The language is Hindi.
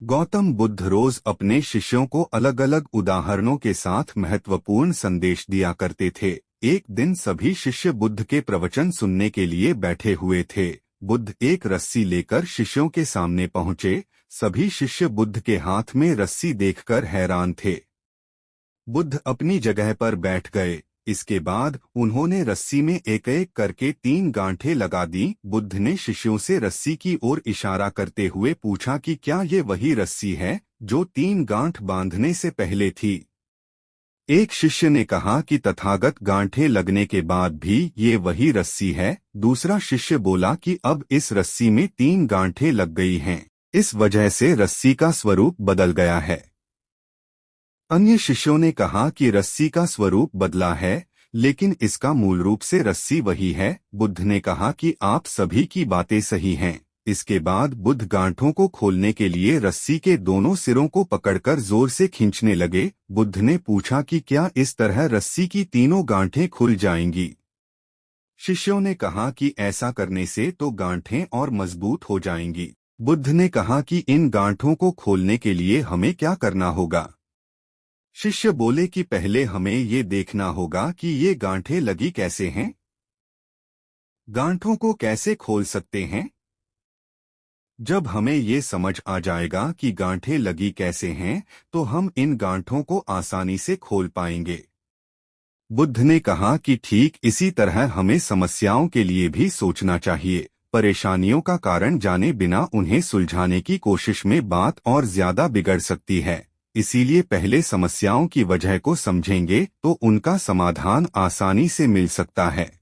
गौतम बुद्ध रोज अपने शिष्यों को अलग अलग उदाहरणों के साथ महत्वपूर्ण संदेश दिया करते थे। एक दिन सभी शिष्य बुद्ध के प्रवचन सुनने के लिए बैठे हुए थे। बुद्ध एक रस्सी लेकर शिष्यों के सामने पहुंचे। सभी शिष्य बुद्ध के हाथ में रस्सी देखकर हैरान थे। बुद्ध अपनी जगह पर बैठ गए। इसके बाद उन्होंने रस्सी में एक एक करके 3 गांठें लगा दी। बुद्ध ने शिष्यों से रस्सी की ओर इशारा करते हुए पूछा कि क्या ये वही रस्सी है जो 3 गांठ बांधने से पहले थी। एक शिष्य ने कहा कि तथागत गांठें लगने के बाद भी ये वही रस्सी है। दूसरा शिष्य बोला कि अब इस रस्सी में 3 गांठें लग गई हैं, इस वजह से रस्सी का स्वरूप बदल गया है। अन्य शिष्यों ने कहा कि रस्सी का स्वरूप बदला है, लेकिन इसका मूल रूप से रस्सी वही है। बुद्ध ने कहा कि आप सभी की बातें सही हैं। इसके बाद बुद्ध गांठों को खोलने के लिए रस्सी के दोनों सिरों को पकड़कर जोर से खींचने लगे। बुद्ध ने पूछा कि क्या इस तरह रस्सी की तीनों गांठें खुल जाएंगी। शिष्यों ने कहा कि ऐसा करने से तो गांठें और मजबूत हो जाएंगी। बुद्ध ने कहा कि इन गांठों को खोलने के लिए हमें क्या करना होगा। शिष्य बोले कि पहले हमें ये देखना होगा कि ये गांठें लगी कैसे हैं। गांठों को कैसे खोल सकते हैं। जब हमें ये समझ आ जाएगा कि गांठें लगी कैसे हैं, तो हम इन गांठों को आसानी से खोल पाएंगे। बुद्ध ने कहा कि ठीक इसी तरह हमें समस्याओं के लिए भी सोचना चाहिए। परेशानियों का कारण जाने बिना उन्हें सुलझाने की कोशिश में बात और ज्यादा बिगड़ सकती है। इसीलिए पहले समस्याओं की वजह को समझेंगे तो उनका समाधान आसानी से मिल सकता है।